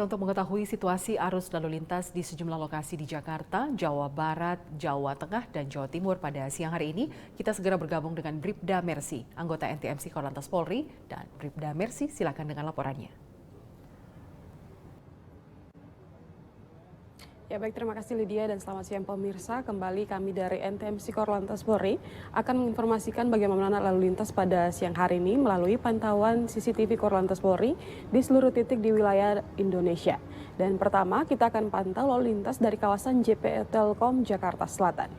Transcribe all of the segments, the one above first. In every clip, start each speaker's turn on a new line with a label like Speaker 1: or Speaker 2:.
Speaker 1: Pemirsa, untuk mengetahui situasi arus lalu lintas di sejumlah lokasi di Jakarta, Jawa Barat, Jawa Tengah, dan Jawa Timur pada siang hari ini, kita segera bergabung dengan Bribda Mercy, anggota NTMC Korlantas Polri. Dan Bribda Mercy, silakan dengan laporannya.
Speaker 2: Ya baik, terima kasih Lydia dan selamat siang pemirsa. Kembali kami dari NTMC Korlantas Polri akan menginformasikan bagaimana lalu lintas pada siang hari ini melalui pantauan CCTV Korlantas Polri di seluruh titik di wilayah Indonesia. Dan pertama kita akan pantau lalu lintas dari kawasan JP Telkom Jakarta Selatan.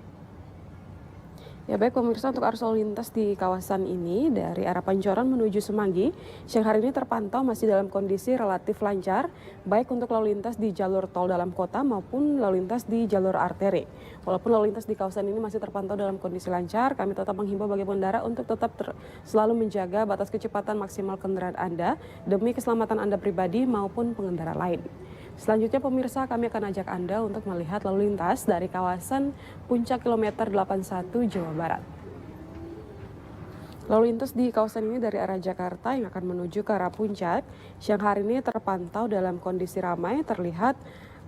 Speaker 2: Ya baik pemirsa, untuk arus lalu lintas di kawasan ini dari arah Pancoran menuju Semanggi siang hari ini terpantau masih dalam kondisi relatif lancar baik untuk lalu lintas di jalur tol dalam kota maupun lalu lintas di jalur arteri. Walaupun lalu lintas di kawasan ini masih terpantau dalam kondisi lancar, kami tetap menghimbau bagi pengendara untuk tetap selalu menjaga batas kecepatan maksimal kendaraan Anda demi keselamatan Anda pribadi maupun pengendara lain. Selanjutnya pemirsa, kami akan ajak Anda untuk melihat lalu lintas dari kawasan Puncak Kilometer 81 Jawa Barat. Lalu lintas di kawasan ini dari arah Jakarta yang akan menuju ke arah Puncak, siang hari ini terpantau dalam kondisi ramai, terlihat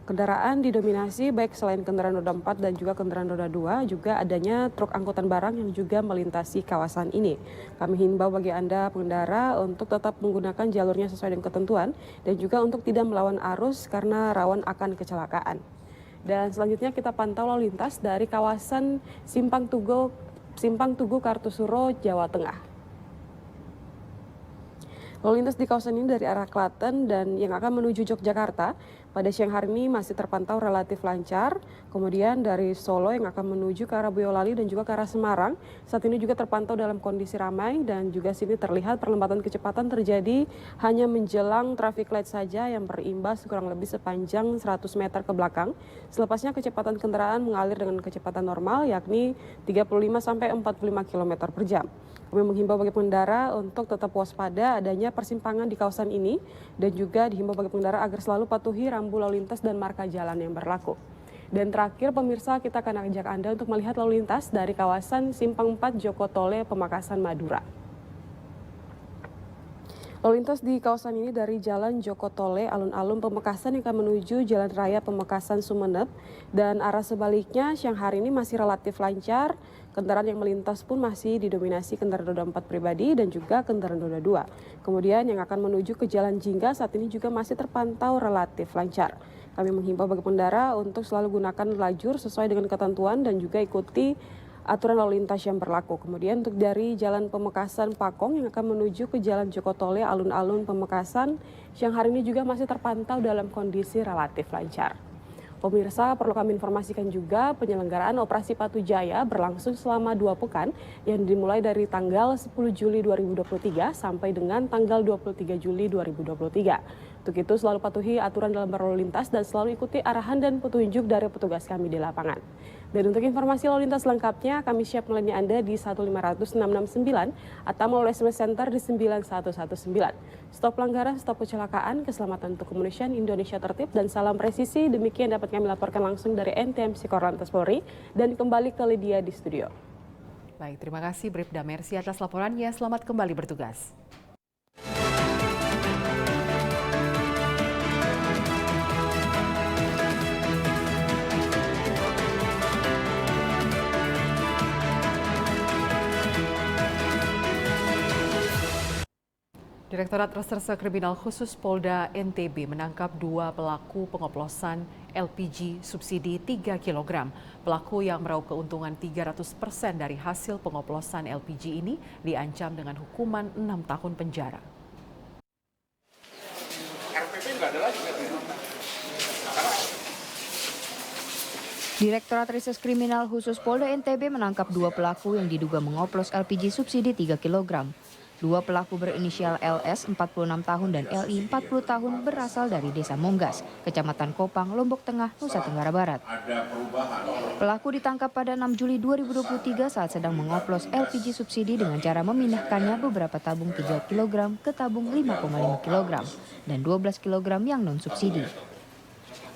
Speaker 2: kendaraan didominasi baik selain kendaraan roda 4 dan juga kendaraan roda 2, juga adanya truk angkutan barang yang juga melintasi kawasan ini. Kami himbau bagi Anda pengendara untuk tetap menggunakan jalurnya sesuai dengan ketentuan dan juga untuk tidak melawan arus karena rawan akan kecelakaan. Dan selanjutnya kita pantau lalu lintas dari kawasan Simpang Tugu Kartusuro, Jawa Tengah. Lalu lintas di kawasan ini dari arah Klaten dan yang akan menuju Yogyakarta pada siang hari ini masih terpantau relatif lancar. Kemudian dari Solo yang akan menuju ke arah Boyolali dan juga ke arah Semarang saat ini juga terpantau dalam kondisi ramai dan juga sini terlihat perlambatan kecepatan terjadi hanya menjelang traffic light saja yang berimbas kurang lebih sepanjang 100 meter ke belakang. Selepasnya kecepatan kendaraan mengalir dengan kecepatan normal yakni 35 sampai 45 km per jam. Kami menghimbau bagi pengendara untuk tetap waspada adanya persimpangan di kawasan ini dan juga dihimbau bagi pengendara agar selalu patuhi rambu lalu lintas dan marka jalan yang berlaku. Dan terakhir pemirsa, kita akan ajak Anda untuk melihat lalu lintas dari kawasan Simpang 4 Joko Tole, Pemakasan, Madura. Lalu lintas di kawasan ini dari Jalan Joko Tole, alun-alun Pemekasan yang akan menuju Jalan Raya Pemekasan Sumeneb dan arah sebaliknya siang hari ini masih relatif lancar. Kendaraan yang melintas pun masih didominasi kendaraan roda 4 pribadi dan juga kendaraan roda 2. Kemudian yang akan menuju ke Jalan Jingga saat ini juga masih terpantau relatif lancar. Kami menghimbau bagi pengendara untuk selalu gunakan lajur sesuai dengan ketentuan dan juga ikuti aturan lalu lintas yang berlaku. Kemudian untuk dari Jalan Pemekasan Pakong yang akan menuju ke Jalan Joko Tole alun-alun Pemekasan siang hari ini juga masih terpantau dalam kondisi relatif lancar. Pemirsa, perlu kami informasikan juga penyelenggaraan Operasi Patu Jaya berlangsung selama 2 pekan yang dimulai dari tanggal 10 Juli 2023 sampai dengan tanggal 23 Juli 2023. Untuk itu selalu patuhi aturan dalam berlalu lintas dan selalu ikuti arahan dan petunjuk dari petugas kami di lapangan. Dan untuk informasi lalu lintas lengkapnya kami siap melayani Anda di 1500669 atau melalui SMS Center di 9119. Stop pelanggaran, stop kecelakaan, keselamatan untuk Kepolisian Indonesia tertib dan salam presisi. Demikian dapat kami laporkan langsung dari NTMC Korlantas Polri dan kembali ke Lydia di studio.
Speaker 1: Baik, terima kasih Bribda Mercy atas laporannya. Selamat kembali bertugas. Direktorat Reserse Kriminal Khusus Polda NTB menangkap 2 pelaku pengoplosan LPG subsidi 3 kg. Pelaku yang meraup keuntungan 300% dari hasil pengoplosan LPG ini diancam dengan hukuman 6 tahun penjara.
Speaker 3: Direktorat Reserse Kriminal Khusus Polda NTB menangkap 2 pelaku yang diduga mengoplos LPG subsidi 3 kg. 2 pelaku berinisial LS 46 tahun dan LI 40 tahun berasal dari Desa Monggas, Kecamatan Kopang, Lombok Tengah, Nusa Tenggara Barat. Pelaku ditangkap pada 6 Juli 2023 saat sedang mengoplos LPG subsidi dengan cara memindahkannya beberapa tabung 3 kg ke tabung 5,5 kg dan 12 kg yang non-subsidi.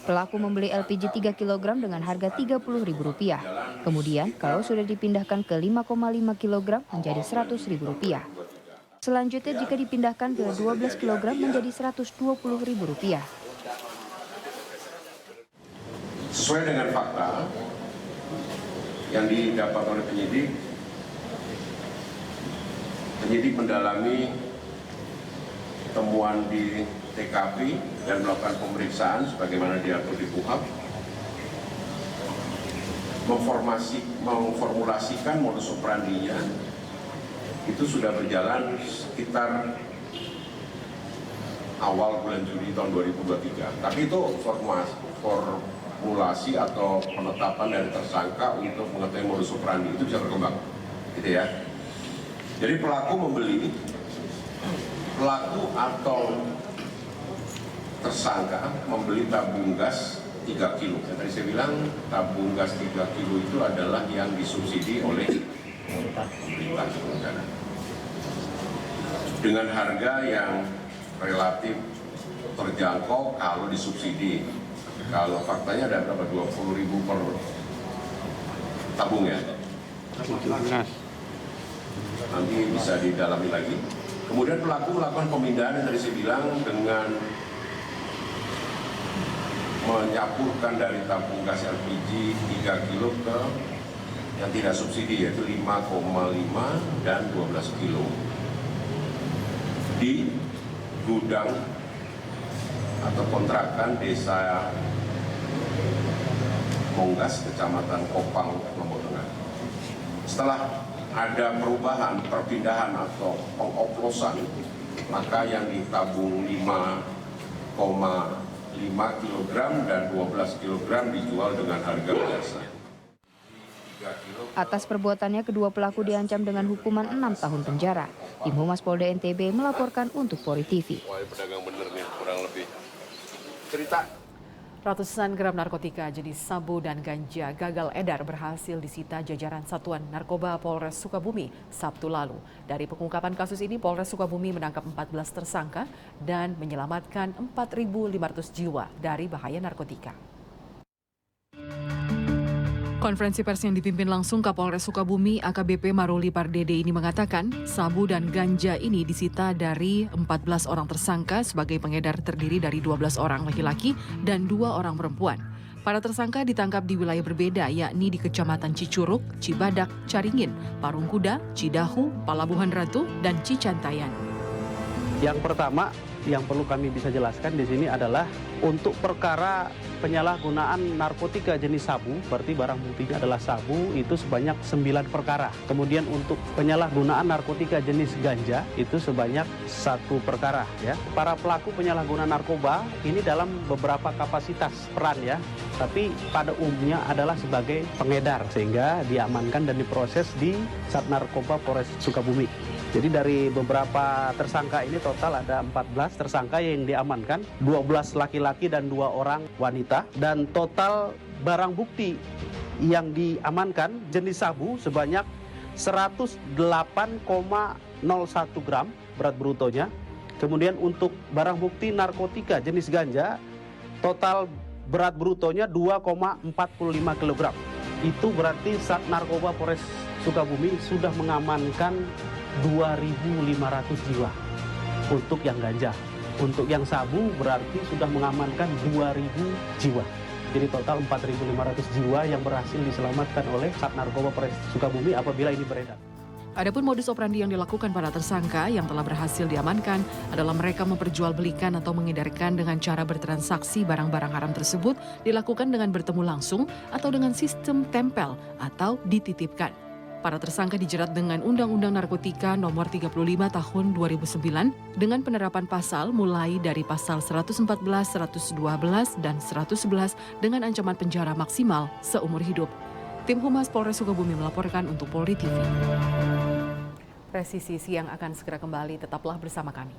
Speaker 3: Pelaku membeli LPG 3 kg dengan harga Rp30.000. Kemudian kalau sudah dipindahkan ke 5,5 kg menjadi Rp100.000. Selanjutnya jika dipindahkan ke 12 kg menjadi Rp120.000.
Speaker 4: Sesuai dengan fakta yang didapat oleh penyidik mendalami temuan di TKP dan melakukan pemeriksaan sebagaimana diatur di KUHP, memformulasikan modus operandinya itu sudah berjalan sekitar awal bulan Juli tahun 2023. Tapi itu formulasi atau penetapan dari tersangka untuk mengetahui modus operandi itu bisa berkembang, gitu ya. Jadi pelaku atau tersangka membeli tabung gas 3 kilo. Yang tadi saya bilang tabung gas 3 kilo itu adalah yang disubsidi oleh pemerintah negara dengan harga yang relatif terjangkau kalau disubsidi. Kalau faktanya ada berapa? 20.000 per tabung ya? Nanti bisa didalami lagi. Kemudian pelaku melakukan pemindahan yang tadi saya bilang dengan menyampurkan dari tabung gas LPG 3 kilo ke yang tidak subsidi, yaitu 5,5 dan 12 kilo di gudang atau kontrakan desa Monggas, Kecamatan Kopang, Lombok Tengah. Setelah ada perubahan, perpindahan atau pengoplosan, maka yang ditabung 5,5 kg dan 12 kg dijual dengan harga biasa.
Speaker 3: Atas perbuatannya, kedua pelaku diancam dengan hukuman 6 tahun penjara. Tim Humas Polda NTB melaporkan untuk Polri TV.
Speaker 4: Wah, pedagang bener nih, kurang lebih. Cerita.
Speaker 1: Ratusan gram narkotika jenis sabu dan ganja gagal edar berhasil disita jajaran Satuan Narkoba Polres Sukabumi Sabtu lalu. Dari pengungkapan kasus ini, Polres Sukabumi menangkap 14 tersangka dan menyelamatkan 4.500 jiwa dari bahaya narkotika. Konferensi pers yang dipimpin langsung Kapolres Sukabumi AKBP Maruli Pardede ini mengatakan sabu dan ganja ini disita dari 14 orang tersangka sebagai pengedar terdiri dari 12 orang laki-laki dan 2 orang perempuan. Para tersangka ditangkap di wilayah berbeda yakni di Kecamatan Cicurug, Cibadak, Caringin, Parung Kuda, Cidahu, Palabuhan Ratu, dan Cicantayan.
Speaker 5: Yang pertama yang perlu kami bisa jelaskan di sini adalah untuk perkara penyalahgunaan narkotika jenis sabu, berarti barang buktinya adalah sabu, itu sebanyak 9 perkara. Kemudian untuk penyalahgunaan narkotika jenis ganja itu sebanyak 1 perkara ya. Para pelaku penyalahgunaan narkoba ini dalam beberapa kapasitas peran ya, tapi pada umumnya adalah sebagai pengedar sehingga diamankan dan diproses di Sat Narkoba Polres Sukabumi. Jadi dari beberapa tersangka ini total ada 14 tersangka yang diamankan, 12 laki-laki dan 2 orang wanita, dan total barang bukti yang diamankan jenis sabu sebanyak 108,01 gram berat brutonya. Kemudian untuk barang bukti narkotika jenis ganja total berat brutonya 2,45 kg. Itu berarti Sat Narkoba Polres Sukabumi sudah mengamankan 2.500 jiwa untuk yang ganja. Untuk yang sabu berarti sudah mengamankan 2.000 jiwa. Jadi total 4.500 jiwa yang berhasil diselamatkan oleh Sat Narkoba Polres Sukabumi apabila ini beredar.
Speaker 1: Adapun modus operandi yang dilakukan para tersangka yang telah berhasil diamankan adalah mereka memperjualbelikan atau mengedarkan dengan cara bertransaksi barang-barang haram tersebut dilakukan dengan bertemu langsung atau dengan sistem tempel atau dititipkan. Para tersangka dijerat dengan Undang-Undang Narkotika Nomor 35 Tahun 2009 dengan penerapan pasal mulai dari pasal 114, 112, dan 111 dengan ancaman penjara maksimal seumur hidup. Tim Humas Polres Sukabumi melaporkan untuk Polri TV. Presisi Siang akan segera kembali, tetaplah bersama kami.